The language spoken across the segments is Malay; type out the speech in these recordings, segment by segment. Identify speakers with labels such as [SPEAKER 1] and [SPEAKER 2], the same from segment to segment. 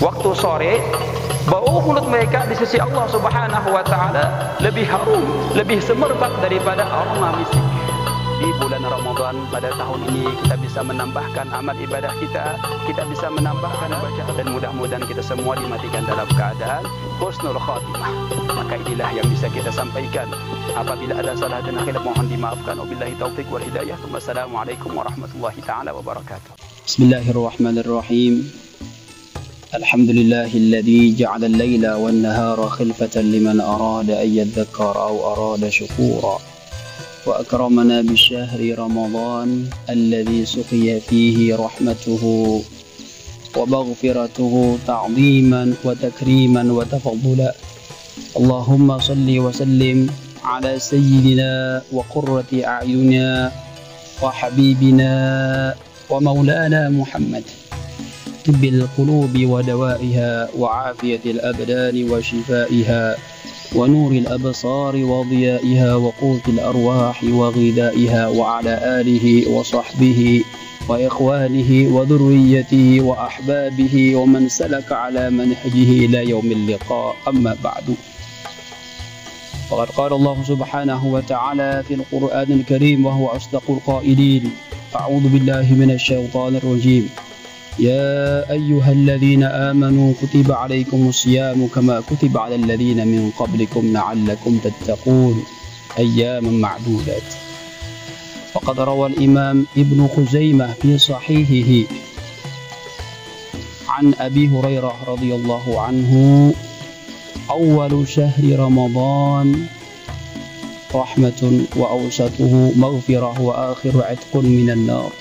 [SPEAKER 1] waktu sore, bau mulut mereka di sisi Allah Subhanahu wa taala lebih harum, lebih semerbak daripada aroma misik. Di bulan Ramadan pada tahun ini kita bisa menambahkan amal ibadah kita bisa menambahkan bacaan, dan mudah-mudahan kita semua dimatikan dalam keadaan husnul khatimah. Maka inilah yang bisa kita sampaikan. Apabila ada salah dan khilaf mohon dimaafkan. Wabillahi taufiq wal hidayah. Wassalamualaikum warahmatullahi taala wabarakatuh. Bismillahirrahmanirrahim. Alhamdulillahilladzi ja'ala al-laila wan-nahara khilfatan liman arada an yadhakkara aw arada syukura. وأكرمنا بشهر رمضان الذي سقي فيه رحمته ومغفرته تعظيما وتكريما وتفضلا. اللهم صل وسلم على سيدنا وقرة أعيننا وحبيبنا ومولانا محمد، طب القلوب ودوائها وعافية الأبدان وشفائها ونور الأبصار وضيائها وقوت الأرواح وغذائها، وعلى آله وصحبه وإخوانه وذريته وأحبابه ومن سلك على منهجه إلى يوم اللقاء. أما بعد، فقد قال الله سبحانه وتعالى في القرآن الكريم وهو أصدق القائلين: أعوذ بالله من الشيطان الرجيم. يا أيها الذين آمنوا كتب عليكم الصيام كما كتب على الذين من قبلكم لعلكم تتقون أياما معدودات. وقد روى الإمام ابن خزيمة في صحيحه عن أبي هريرة رضي الله عنه: أول شهر رمضان رحمة وأوسطه مغفرة وآخر عتق من النار.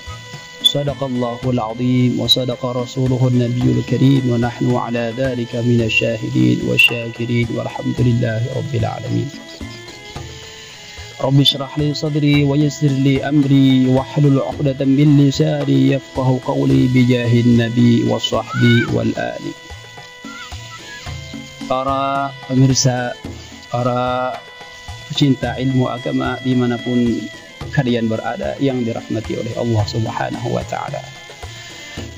[SPEAKER 1] صدق الله العظيم وصدق رسوله النبي الكريم ونحن على ذلك من الشاهدين والشاكرين والحمد لله رب العالمين. رب اشرح لي صدري ويسر لي أمري واحلل عقدة من لساني يفقه قولي بجاه النبي والصحب والآل. Para pemirsa, para pecinta ilmu agama dimanapun kalian berada yang dirahmati oleh Allah Subhanahu wa taala.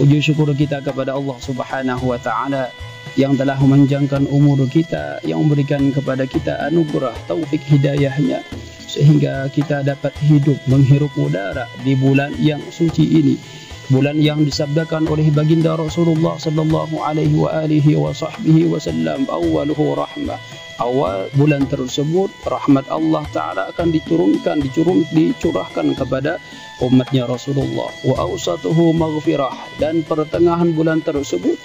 [SPEAKER 1] Puji syukur kita kepada Allah Subhanahu wa taala yang telah memanjangkan umur kita, yang memberikan kepada kita anugerah taufik hidayahnya sehingga kita dapat hidup menghirup udara di bulan yang suci ini. Bulan yang disabdakan oleh baginda Rasulullah sallallahu alaihi wa alihi wa sahbihi wasallam, awwaluhu rahmah. Awal bulan tersebut rahmat Allah Ta'ala akan dicurahkan kepada umatnya Rasulullah. Wa awsatuhu maghfirah, dan pertengahan bulan tersebut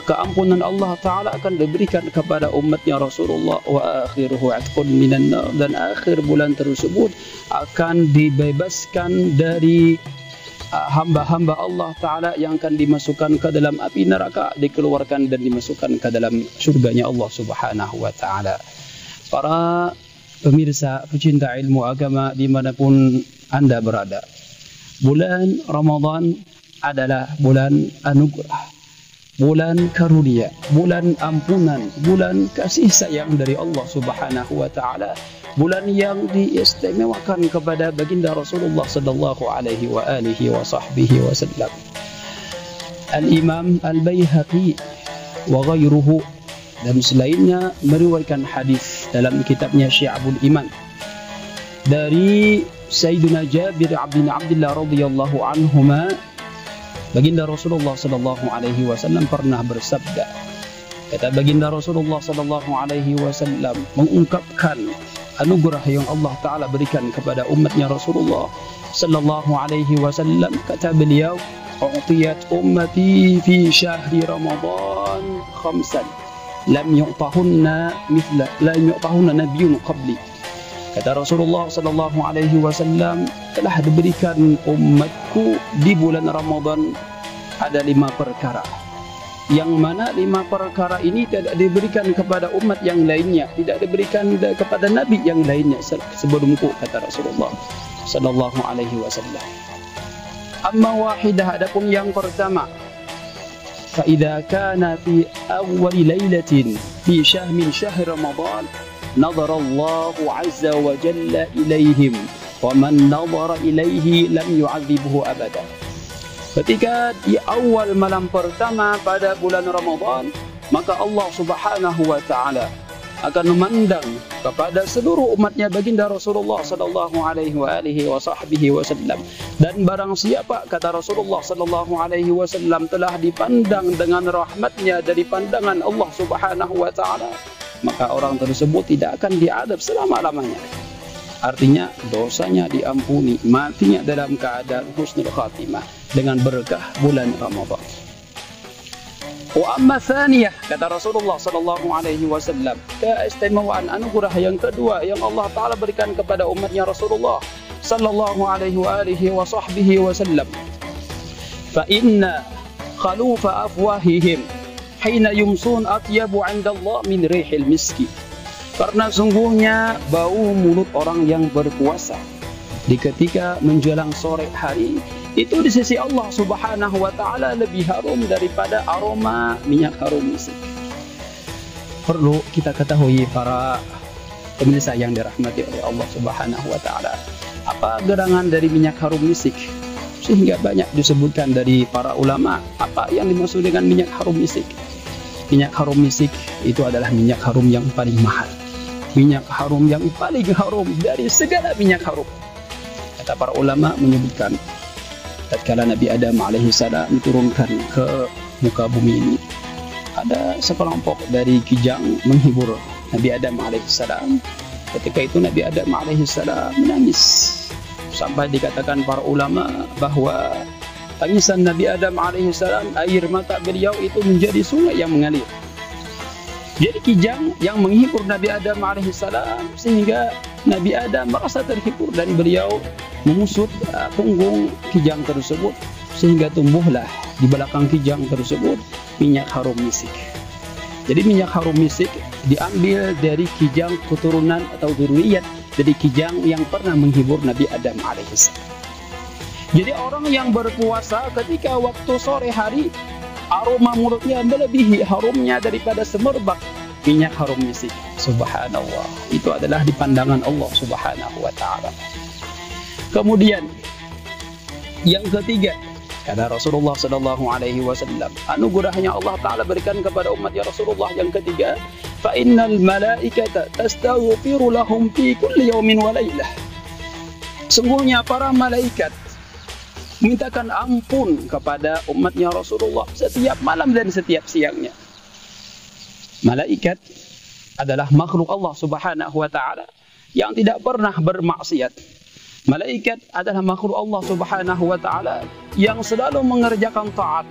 [SPEAKER 1] keampunan Allah Ta'ala akan diberikan kepada umatnya Rasulullah. Wa akhiruhu atqun minan nar, dan akhir bulan tersebut akan dibebaskan dari hamba-hamba Allah Ta'ala yang akan dimasukkan ke dalam api neraka, dikeluarkan dan dimasukkan ke dalam surganya Allah Subhanahu wa Ta'ala. Para pemirsa pecinta ilmu agama dimanapun Anda berada, bulan Ramadan adalah bulan anugerah, bulan karunia, bulan ampunan, bulan kasih sayang dari Allah Subhanahu wa Ta'ala, bulan yang diistimewakan kepada baginda Rasulullah sallallahu alaihi wa alihi wa sahbihi wasallam. Al-Imam Al-Baihaqi wa ghairuhu dan selainnya meriwayatkan hadis dalam kitabnya Syi'abul Iman dari Sayyidina Jabir bin Abdullah radhiyallahu anhuma. Baginda Rasulullah sallallahu alaihi wasallam pernah bersabda, kata baginda Rasulullah sallallahu alaihi wasallam mengungkapkan anugerah yang Allah Ta'ala berikan kepada umatnya Rasulullah sallallahu alaihi wasallam. Kata beliau, "U'tiyat ummati fi syahri Ramadan khamsan lam yu'tahunna nabiyyun qabli." Kata Rasulullah sallallahu alaihi wasallam, telah diberikan umatku di bulan Ramadan ada 5 perkara, yang mana 5 perkara ini tidak diberikan kepada umat yang lainnya, tidak diberikan kepada nabi yang lainnya sebelumku, kata Rasulullah sallallahu alaihi wasallam. Amma wahidah, adapun yang pertama, fa idza kana fi awwal lailatin fi syahr Ramadan nadhara Allah azza wa jalla ilaihim wa man nadhara ilaihi lam yu'adzibhu abada. Ketika di awal malam pertama pada bulan Ramadan, maka Allah Subhanahu wa taala akan memandang kepada seluruh umatnya baginda Rasulullah sallallahu alaihi wasallam, dan barang siapa, kata Rasulullah sallallahu alaihi wasallam, telah dipandang dengan rahmatnya dari pandangan Allah Subhanahu wa taala, maka orang tersebut tidak akan diadab selama-lamanya. Artinya dosanya diampuni, matinya dalam keadaan husnul khatimah dengan berkah bulan Ramadan. Wa amma thaniyah, kata Rasulullah sallallahu alaihi wasallam, keistimewaan anugerah yang kedua yang Allah taala berikan kepada umatnya Rasulullah sallallahu alaihi wasallam, fa inna khalufa afwahihim hina yumsun atyabu 'inda Allah min rihil miski. Karena sungguhnya bau mulut orang yang berpuasa di ketika menjelang sore hari itu di sisi Allah Subhanahu wa taala lebih harum daripada aroma minyak harum misik. Perlu kita ketahui para pemirsa yang dirahmati oleh Allah Subhanahu wa taala, apa gerangan dari minyak harum misik, sehingga banyak disebutkan dari para ulama apa yang dimaksud dengan minyak harum misik. Minyak harum misik itu adalah minyak harum yang paling mahal, minyak harum yang paling harum dari segala minyak harum. Kata para ulama menyebutkan, tatkala Nabi Adam alaihissalam diturunkan ke muka bumi ini, ada sekelompok dari kijang menghibur Nabi Adam alaihissalam. Ketika itu Nabi Adam alaihissalam menangis, sampai dikatakan para ulama bahwa tangisan Nabi Adam alaihissalam, air mata beliau itu menjadi sungai yang mengalir. Jadi kijang yang menghibur Nabi Adam alaihissalam, sehingga Nabi Adam merasa terhibur dan beliau mengusut punggung kijang tersebut, sehingga tumbuhlah di belakang kijang tersebut minyak harum misik. Jadi minyak harum misik diambil dari kijang keturunan atau dzurriyyat dari kijang yang pernah menghibur Nabi Adam alaihissalam. Jadi orang yang berpuasa ketika waktu sore hari, aroma mulutnya melebihi harumnya daripada semerbak minyak harum misik. Subhanallah, itu adalah di pandangan Allah Subhanahu wa taala. Kemudian yang ketiga, kata Rasulullah sallallahu alaihi wasallam, anugerahnya Allah taala berikan kepada umatnya Rasulullah yang ketiga, fa innal malaikata tastaghfiru lahum fi kulli yawmin wa lailah. Sungguhnya para malaikat mintakan ampun kepada umatnya Rasulullah setiap malam dan setiap siangnya. Malaikat adalah makhluk Allah Subhanahu wa taala yang tidak pernah bermaksiat. Malaikat adalah makhluk Allah Subhanahu wa taala yang selalu mengerjakan taat.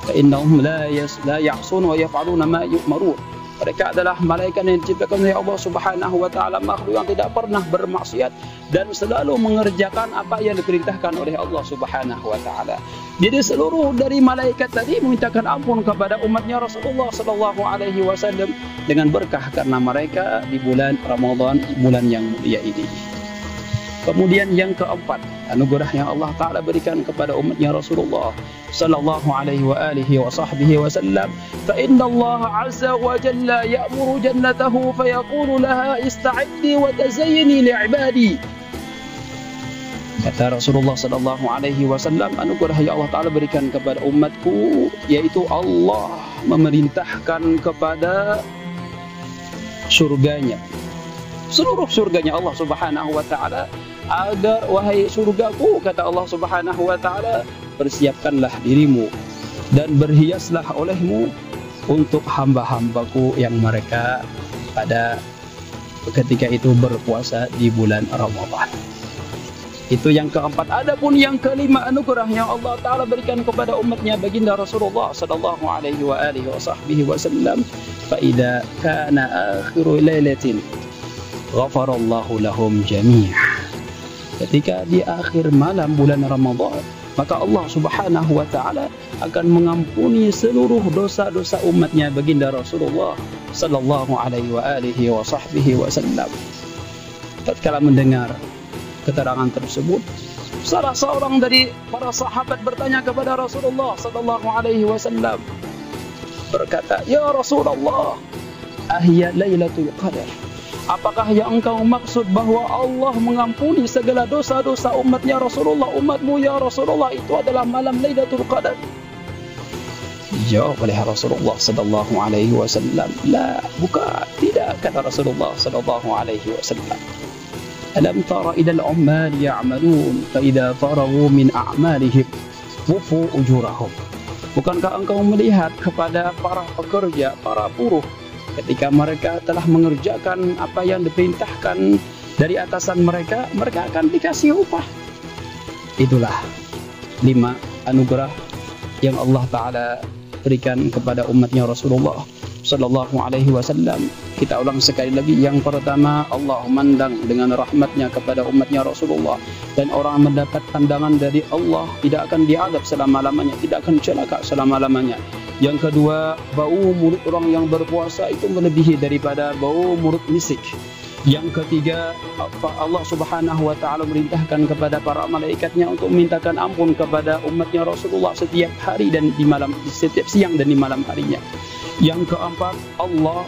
[SPEAKER 1] Fa innahum la ya'sun wa yaf'aluna ma yu'marun. Mereka adalah malaikat yang diciptakan oleh Allah Subhanahu wa taala, makhluk yang tidak pernah bermaksiat dan selalu mengerjakan apa yang diperintahkan oleh Allah Subhanahu wa taala. Jadi seluruh dari malaikat tadi memintakan ampun kepada umatnya Rasulullah sallallahu alaihi wasallam dengan berkah karena mereka di bulan Ramadan, bulan yang mulia ini. Kemudian yang keempat, anugerah yang Allah taala berikan kepada umatnya Rasulullah sallallahu alaihi wasallam, fa inna Allah azza wa jalla ya'muru jannatahu fa yaqulu laha ista'iddi wa tazayyini li'ibadi. Kata Rasulullah sallallahu alaihi wasallam, anugerah yang Allah taala berikan kepada umatku, yaitu Allah memerintahkan kepada surganya, seluruh surganya Allah Subhanahu wa taala, agar wahai surgaku, kata Allah Subhanahu wa taala, persiapkanlah dirimu dan berhiaslah olehmu untuk hamba-hambaku yang mereka pada ketika itu berpuasa di bulan Ramadan. Itu yang keempat. Adapun yang kelima, anugerah yang Allah taala berikan kepada umatnya baginda Rasulullah sallallahu alaihi wasallam, fa idza kana akhiru lailatin ghafarallahu lahum jami'an. Ketika di akhir malam bulan Ramadan, maka Allah Subhanahu wa taala akan mengampuni seluruh dosa-dosa umatnya baginda Rasulullah sallallahu alaihi wasallam. Tatkala mendengar keterangan tersebut, salah seorang dari para sahabat bertanya kepada Rasulullah sallallahu alaihi wasallam, berkata, "Ya Rasulullah, ahya Lailatul Qadar? Apakah yang engkau maksud bahwa Allah mengampuni segala dosa-dosa umatnya Rasulullah, umatmu ya Rasulullah, itu adalah malam Lailatul Qadar? Dijawab oleh Rasulullah sallallahu alaihi wasallam, la, bukan, tidak, kata Rasulullah sallallahu alaihi wasallam. Alam tara ila al-ummal ya'malun fa idza faragu min a'malihim wufu ujurahum. Bukankah engkau melihat kepada para pekerja, para buruh, ketika mereka telah mengerjakan apa yang diperintahkan dari atasan mereka, mereka akan dikasih upah. Itulah 5 anugerah yang Allah Ta'ala berikan kepada umatnya Rasulullah sallallahu alaihi wasallam. Kita ulang sekali lagi. Yang pertama, Allah memandang dengan rahmatnya kepada umatnya Rasulullah, dan orang mendapat pandangan dari Allah tidak akan diadab selama-lamanya, tidak akan celaka selama-lamanya. Yang kedua, bau mulut orang yang berpuasa itu melebihi daripada bau mulut misik. Yang ketiga, Allah Subhanahu wa Ta'ala merintahkan kepada para malaikatnya untuk memintakan ampun kepada umatnya Rasulullah setiap hari dan di malam, setiap siang dan di malam harinya. Yang keempat, Allah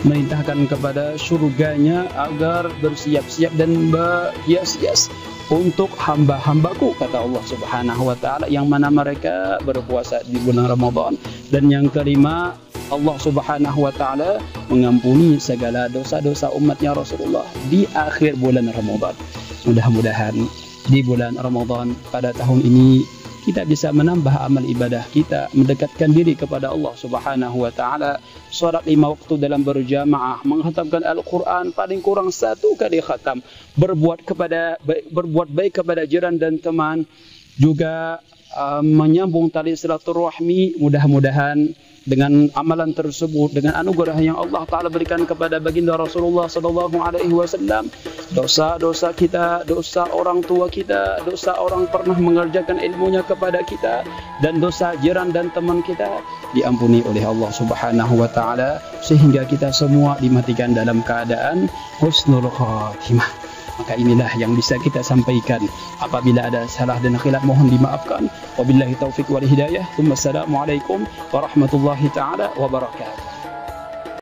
[SPEAKER 1] merintahkan kepada surganya agar bersiap-siap dan berhias-hias untuk hamba-hambaku, kata Allah Subhanahu wa Ta'ala, yang mana mereka berpuasa di bulan Ramadan. Dan yang kelima, Allah Subhanahu wa Ta'ala mengampuni segala dosa-dosa umatnya Rasulullah di akhir bulan Ramadan. Mudah-mudahan di bulan Ramadan pada tahun ini kita bisa menambah amal ibadah kita, mendekatkan diri kepada Allah Subhanahu wa Ta'ala, salat 5 waktu dalam berjamaah, menghatamkan Al-Quran paling kurang 1 kali khatam, berbuat baik kepada jiran dan teman, juga menyambung tali silaturahmi. Mudah-mudahan dengan amalan tersebut, dengan anugerah yang Allah Ta'ala berikan kepada baginda Rasulullah sallallahu alaihi wasallam, dosa-dosa kita, dosa orang tua kita, dosa orang pernah mengerjakan ilmunya kepada kita, dan dosa jiran dan teman kita diampuni oleh Allah Subhanahu wa Ta'ala, sehingga kita semua dimatikan dalam keadaan husnul khatimah. Maka inilah yang bisa kita sampaikan. Apabila ada salah dan khilaf, mohon dimaafkan. Wabillahi taufiq wal hidayah. Assalamualaikum warahmatullahi taala wabarakatuh.